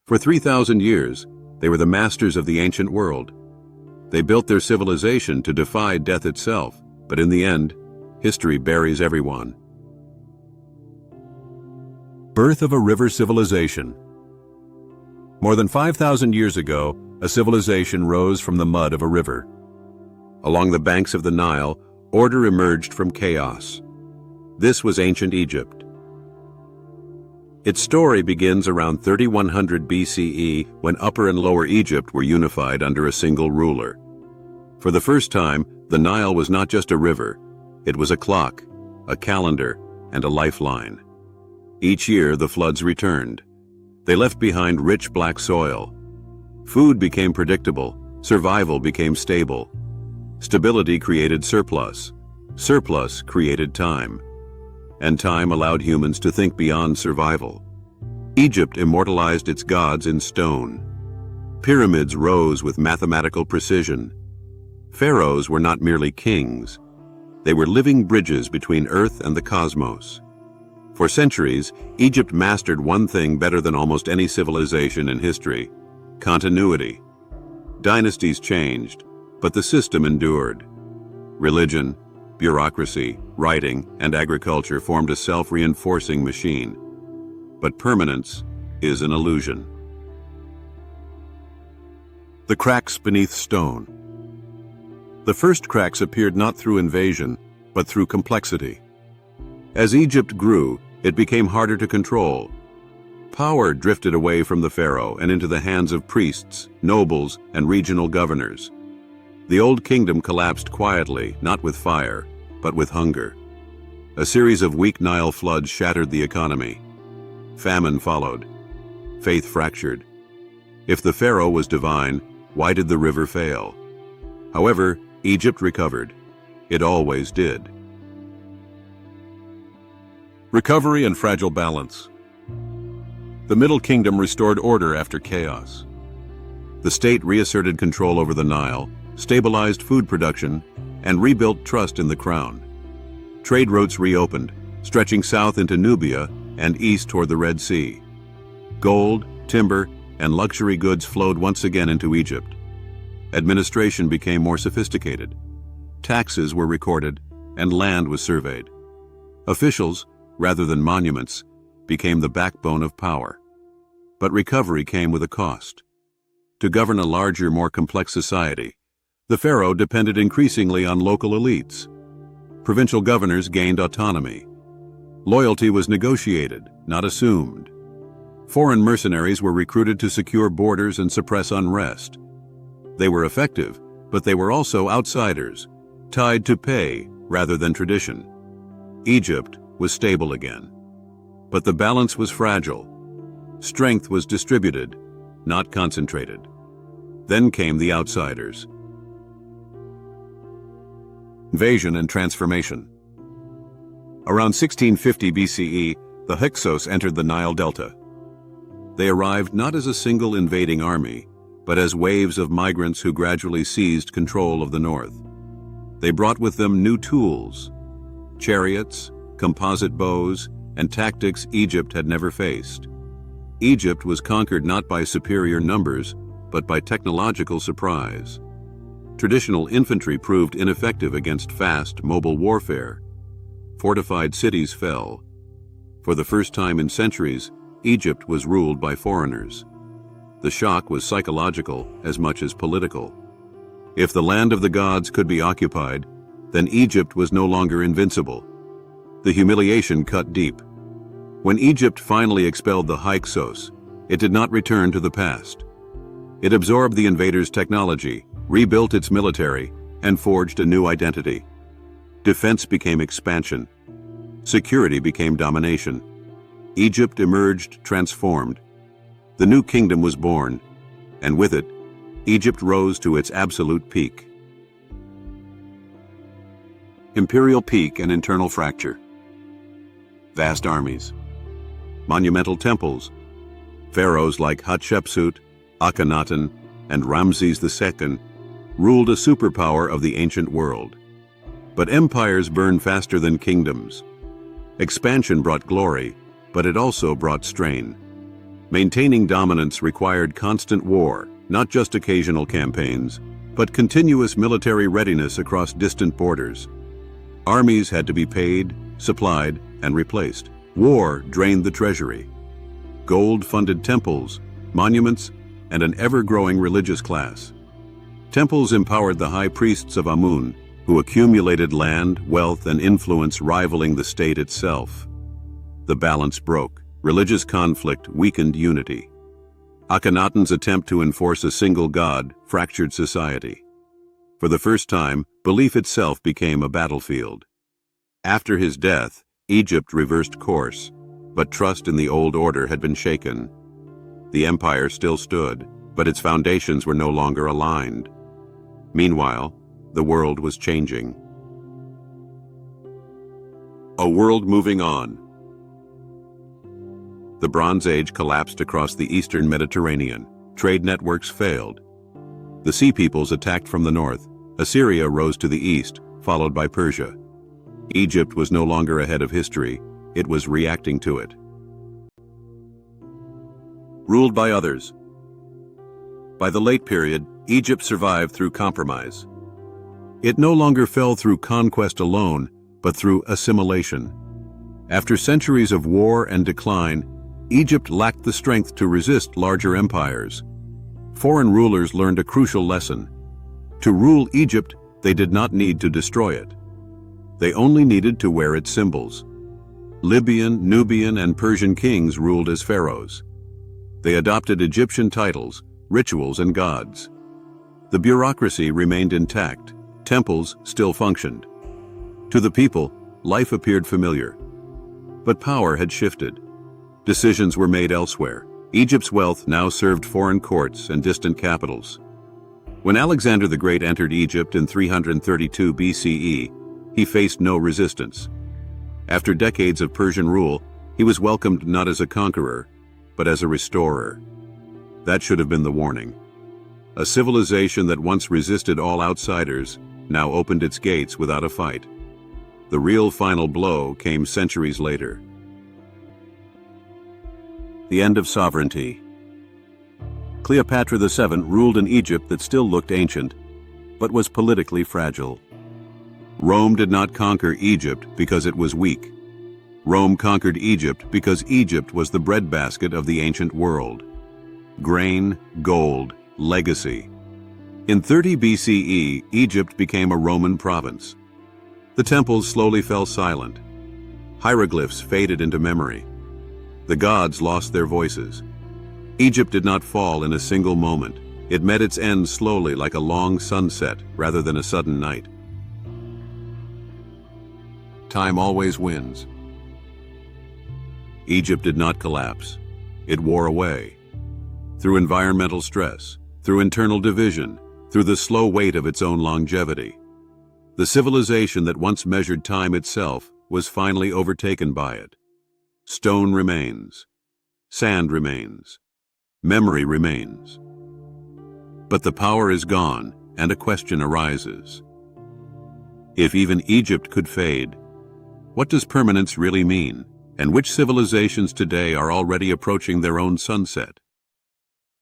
For 3,000 years, they were the masters of the ancient world. They built their civilization to defy death itself, but in the end, history buries everyone. Birth of a river civilization. More than 5,000 years ago, a civilization rose from the mud of a river. Along the banks of the Nile, order emerged from chaos. This was ancient Egypt. Its story begins around 3100 BCE when Upper and Lower Egypt were unified under a single ruler. For the first time, the Nile was not just a river. It was a clock, a calendar, and a lifeline. Each year, the floods returned. They left behind rich black soil. Food became predictable. Survival became stable. Stability created surplus. Surplus created time. And time allowed humans to think beyond survival. Egypt immortalized its gods in stone. Pyramids rose with mathematical precision. Pharaohs were not merely kings. They were living bridges between Earth and the cosmos. For centuries, Egypt mastered one thing better than almost any civilization in history: continuity. Dynasties changed, but the system endured. Religion, bureaucracy, writing, and agriculture formed a self-reinforcing machine. But permanence is an illusion. The cracks beneath stone. The first cracks appeared not through invasion, but through complexity. As Egypt grew, it became harder to control. Power drifted away from the pharaoh and into the hands of priests, nobles, and regional governors. The old kingdom collapsed quietly, not with fire, but with hunger. A series of weak Nile floods shattered the economy. Famine followed. Faith fractured. If the pharaoh was divine, why did the river fail? However, Egypt recovered. It always did. Recovery and fragile balance. The Middle Kingdom restored order after chaos. The state reasserted control over the Nile, stabilized food production, and rebuilt trust in the crown. Trade routes reopened, stretching south into Nubia and east toward the Red Sea. Gold, timber, and luxury goods flowed once again into Egypt. Administration became more sophisticated. Taxes were recorded, and land was surveyed. Officials, rather than monuments, became the backbone of power. But recovery came with a cost. To govern a larger, more complex society, the pharaoh depended increasingly on local elites. Provincial governors gained autonomy. Loyalty was negotiated, not assumed. Foreign mercenaries were recruited to secure borders and suppress unrest. They were effective, but they were also outsiders, tied to pay rather than tradition. Egypt was stable again. But the balance was fragile. Strength was distributed, not concentrated. Then came the outsiders. Invasion and transformation. Around 1650 BCE, the Hyksos entered the Nile Delta. They arrived not as a single invading army, but as waves of migrants who gradually seized control of the north. They brought with them new tools, chariots, composite bows, and tactics Egypt had never faced. Egypt was conquered not by superior numbers, but by technological surprise. Traditional infantry proved ineffective against fast, mobile warfare. Fortified cities fell. For the first time in centuries, Egypt was ruled by foreigners. The shock was psychological as much as political. If the land of the gods could be occupied, then Egypt was no longer invincible. The humiliation cut deep. When Egypt finally expelled the Hyksos, it did not return to the past. It absorbed the invaders' technology, rebuilt its military, and forged a new identity. Defense became expansion. Security became domination. Egypt emerged transformed. The new kingdom was born, and with it, Egypt rose to its absolute peak. Imperial peak and internal fracture. Vast armies. Monumental temples. Pharaohs like Hatshepsut, Akhenaten, and Ramses II ruled a superpower of the ancient world. But empires burn faster than kingdoms. Expansion brought glory, but it also brought strain. Maintaining dominance required constant war, not just occasional campaigns, but continuous military readiness across distant borders. Armies had to be paid, supplied, and replaced. War drained the treasury. Gold funded temples, monuments, and an ever-growing religious class. Temples empowered the high priests of Amun, who accumulated land, wealth, and influence rivaling the state itself. The balance broke. Religious conflict weakened unity. Akhenaten's attempt to enforce a single god fractured society. For the first time, belief itself became a battlefield. After his death, Egypt reversed course, but trust in the old order had been shaken. The empire still stood, but its foundations were no longer aligned. Meanwhile, the world was changing. A world moving on. The Bronze Age collapsed across the eastern Mediterranean. Trade networks failed. The Sea Peoples attacked from the north. Assyria rose to the east, followed by Persia. Egypt was no longer ahead of history, it was reacting to it. Ruled by others. By the late period, Egypt survived through compromise. It no longer fell through conquest alone, but through assimilation. After centuries of war and decline, Egypt lacked the strength to resist larger empires. Foreign rulers learned a crucial lesson. To rule Egypt, they did not need to destroy it. They only needed to wear its symbols. Libyan, Nubian, and Persian kings ruled as pharaohs. They adopted Egyptian titles, rituals, and gods. The bureaucracy remained intact. Temples still functioned. To the people, life appeared familiar. But power had shifted. Decisions were made elsewhere. Egypt's wealth now served foreign courts and distant capitals. When Alexander the Great entered Egypt in 332 BCE, he faced no resistance. After decades of Persian rule, he was welcomed not as a conqueror, but as a restorer. That should have been the warning. A civilization that once resisted all outsiders now opened its gates without a fight. The real final blow came centuries later. The end of sovereignty. Cleopatra VII ruled an Egypt that still looked ancient, but was politically fragile. Rome did not conquer Egypt because it was weak. Rome conquered Egypt because Egypt was the breadbasket of the ancient world. Grain, gold, legacy. In 30 BCE, Egypt became a Roman province. The temples slowly fell silent. Hieroglyphs faded into memory. The gods lost their voices. Egypt did not fall in a single moment. It met its end slowly, like a long sunset rather than a sudden night. Time always wins. Egypt did not collapse. It wore away. Through environmental stress, through internal division, through the slow weight of its own longevity. The civilization that once measured time itself was finally overtaken by it. Stone remains. Sand remains. Memory remains. But the power is gone, and a question arises. If even Egypt could fade, what does permanence really mean? And which civilizations today are already approaching their own sunset?